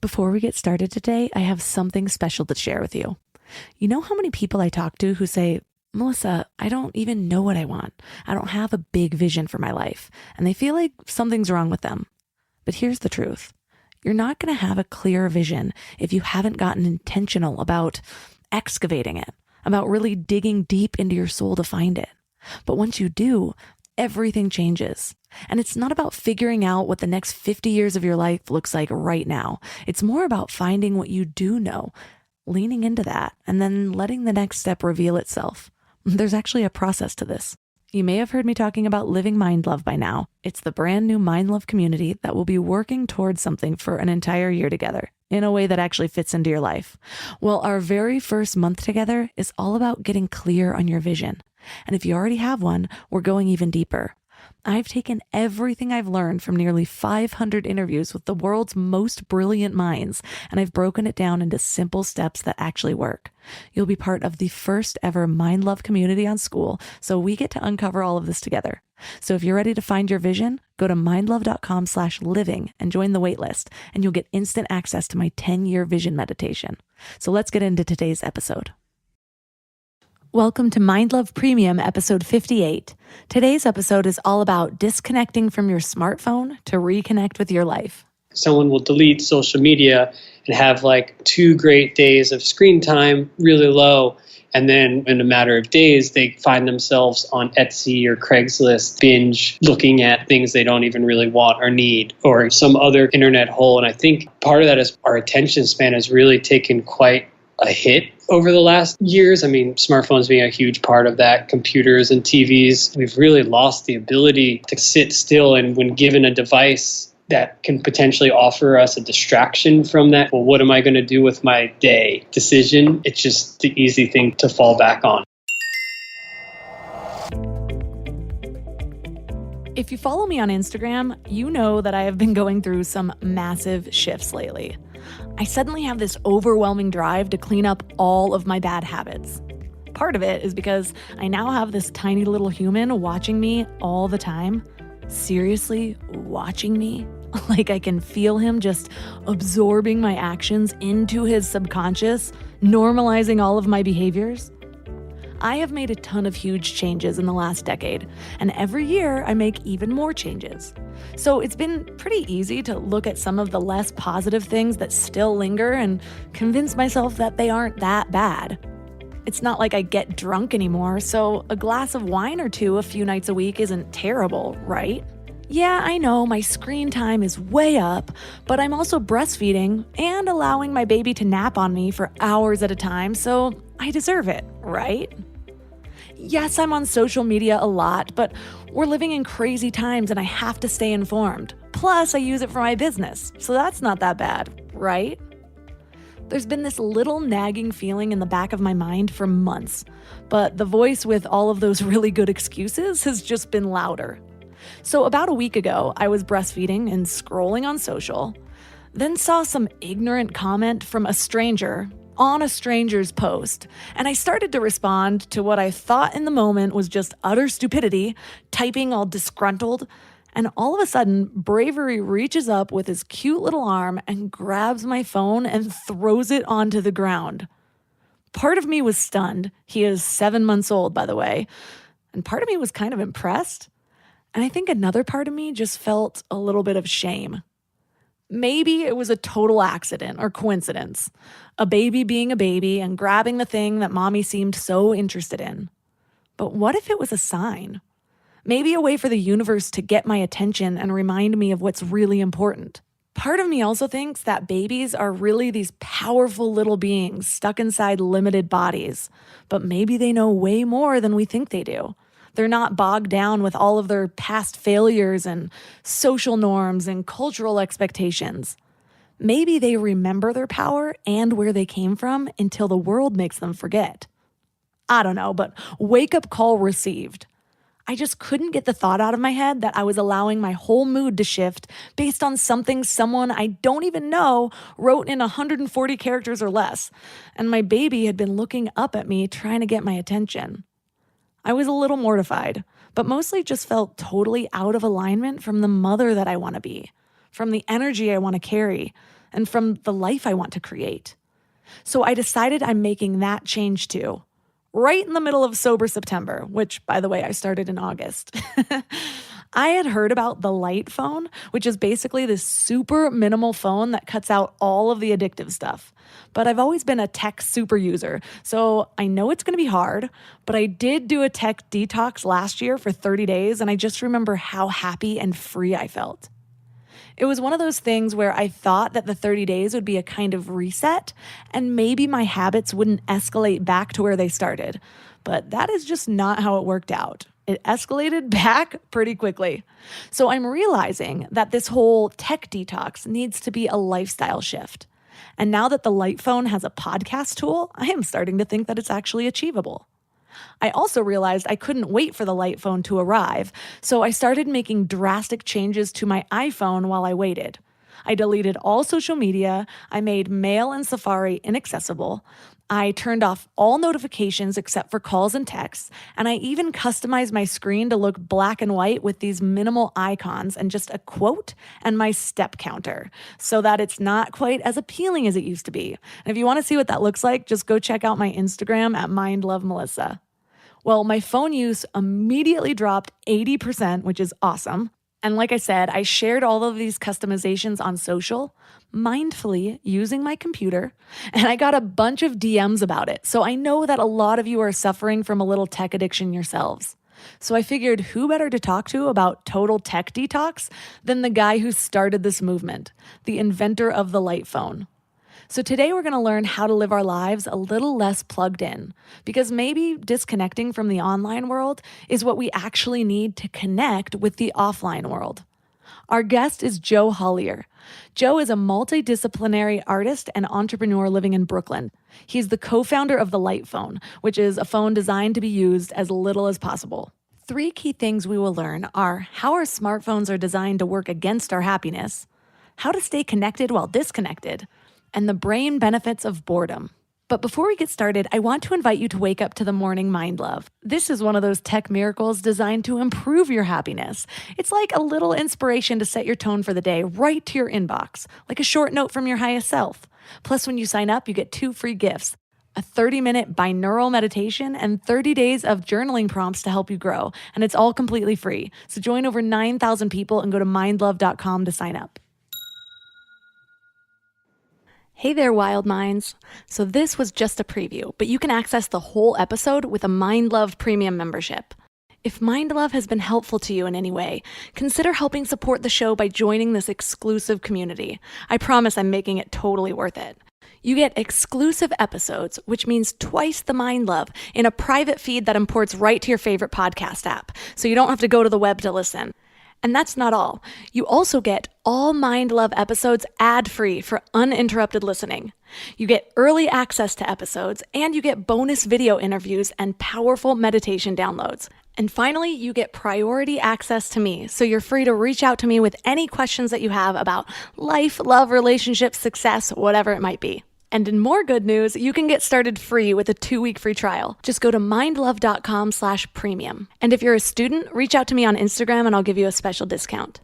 Before we get started today, I have something special to share with you. You know how many people I talk to who say, Melissa, I don't even know what I want. I don't have a big vision for my life. And they feel like something's wrong with them. But here's the truth. You're not going to have a clear vision if you haven't gotten intentional about excavating it, about really digging deep into your soul to find it. But once you do, everything changes. And it's not about figuring out what the next 50 years of your life looks like right now. It's more about finding what you do know, leaning into that, and then letting the next step reveal itself. There's actually a process to this. You may have heard me talking about Living Mind Love by now. It's the brand new Mind Love community that will be working towards something for an entire year together in a way that actually fits into your life. Well, our very first month together is all about getting clear on your vision. And if you already have one, we're going even deeper. I've taken everything I've learned from nearly 500 interviews with the world's most brilliant minds, and I've broken it down into simple steps that actually work. You'll be part of the first ever Mind Love community on School, so we get to uncover all of this together. So if you're ready to find your vision, go to mindlove.com/living and join the waitlist, and you'll get instant access to my 10-year vision meditation. So let's get into today's episode. Welcome to Mind Love Premium, episode 58. Today's episode is all about disconnecting from your smartphone to reconnect with your life. Someone will delete social media and have like 2 great days of screen time, really low. And then in a matter of days, they find themselves on Etsy or Craigslist binge looking at things they don't even really want or need, or some other internet hole. And I think part of that is our attention span has really taken quite a hit over the last years. I mean, smartphones being a huge part of that, computers and TVs. We've really lost the ability to sit still, and when given a device that can potentially offer us a distraction from that, well, what am I going to do with my day decision? It's just the easy thing to fall back on. If you follow me on Instagram, you know that I have been going through some massive shifts lately. I suddenly have this overwhelming drive to clean up all of my bad habits. Part of it is because I now have this tiny little human watching me all the time. Seriously, watching me? Like I can feel him just absorbing my actions into his subconscious, normalizing all of my behaviors. I have made a ton of huge changes in the last decade, and every year I make even more changes. So it's been pretty easy to look at some of the less positive things that still linger and convince myself that they aren't that bad. It's not like I get drunk anymore, so a glass of wine or 2 a few nights a week isn't terrible, right? Yeah, I know my screen time is way up, but I'm also breastfeeding and allowing my baby to nap on me for hours at a time, so I deserve it, right? Yes, I'm on social media a lot, but we're living in crazy times and I have to stay informed. Plus, I use it for my business, so that's not that bad, right? There's been this little nagging feeling in the back of my mind for months, but the voice with all of those really good excuses has just been louder. So about a week ago, I was breastfeeding and scrolling on social, then saw some ignorant comment from a stranger on a stranger's post, and I started to respond to what I thought in the moment was just utter stupidity, typing all disgruntled, and all of a sudden, Bravery reaches up with his cute little arm and grabs my phone and throws it onto the ground. Part of me was stunned. He is 7 months old, by the way, and part of me was kind of impressed, and I think another part of me just felt a little bit of shame. Maybe it was a total accident or coincidence, a baby being a baby and grabbing the thing that mommy seemed so interested in. But what if it was a sign? Maybe a way for the universe to get my attention and remind me of what's really important. Part of me also thinks that babies are really these powerful little beings stuck inside limited bodies, but maybe they know way more than we think they do. They're not bogged down with all of their past failures and social norms and cultural expectations. Maybe they remember their power and where they came from until the world makes them forget. I don't know, but wake-up call received. I just couldn't get the thought out of my head that I was allowing my whole mood to shift based on something someone I don't even know wrote in 140 characters or less, and my baby had been looking up at me trying to get my attention. I was a little mortified, but mostly just felt totally out of alignment from the mother that I want to be, from the energy I want to carry, and from the life I want to create. So I decided I'm making that change too. Right in the middle of Sober September, which, by the way, I started in August. I had heard about the Light phone, which is basically this super minimal phone that cuts out all of the addictive stuff. But I've always been a tech super user, so I know it's going to be hard, but I did do a tech detox last year for 30 days, and I just remember how happy and free I felt. It was one of those things where I thought that the 30 days would be a kind of reset, and maybe my habits wouldn't escalate back to where they started. But that is just not how it worked out. It escalated back pretty quickly. So I'm realizing that this whole tech detox needs to be a lifestyle shift. And now that the Light phone has a podcast tool, I am starting to think that it's actually achievable. I also realized I couldn't wait for the Light phone to arrive, so I started making drastic changes to my iPhone while I waited. I deleted all social media, I made Mail and Safari inaccessible, I turned off all notifications except for calls and texts, and I even customized my screen to look black and white with these minimal icons and just a quote and my step counter, so that it's not quite as appealing as it used to be. And if you want to see what that looks like, just go check out my Instagram at mindlovemelissa. Well, my phone use immediately dropped 80%, which is awesome. And like I said, I shared all of these customizations on social, mindfully using my computer, and I got a bunch of DMs about it. So I know that a lot of you are suffering from a little tech addiction yourselves. So I figured who better to talk to about total tech detox than the guy who started this movement, the inventor of the Light phone. So today we're going to learn how to live our lives a little less plugged in, because maybe disconnecting from the online world is what we actually need to connect with the offline world. Our guest is Joe Hollier. Joe is a multidisciplinary artist and entrepreneur living in Brooklyn. He's the co-founder of the Light phone, which is a phone designed to be used as little as possible. 3 key things we will learn are how our smartphones are designed to work against our happiness, how to stay connected while disconnected, and the brain benefits of boredom. But before we get started, I want to invite you to wake up to the morning mind love. This is one of those tech miracles designed to improve your happiness. It's like a little inspiration to set your tone for the day right to your inbox, like a short note from your highest self. Plus, when you sign up, you get 2 free gifts: a 30-minute binaural meditation and 30 days of journaling prompts to help you grow. And it's all completely free. So join over 9,000 people and go to mindlove.com to sign up. Hey there, wild minds. So this was just a preview, but you can access the whole episode with a Mind Love Premium membership. If Mind Love has been helpful to you in any way, consider helping support the show by joining this exclusive community. I promise I'm making it totally worth it. You get exclusive episodes, which means twice the Mind Love, in a private feed that imports right to your favorite podcast app, so you don't have to go to the web to listen. And that's not all. You also get all Mind Love episodes ad-free for uninterrupted listening. You get early access to episodes, and you get bonus video interviews and powerful meditation downloads. And finally, you get priority access to me, so you're free to reach out to me with any questions that you have about life, love, relationships, success, whatever it might be. And in more good news, you can get started free with a 2-week free trial. Just go to mindlove.com/premium. And if you're a student, reach out to me on Instagram and I'll give you a special discount.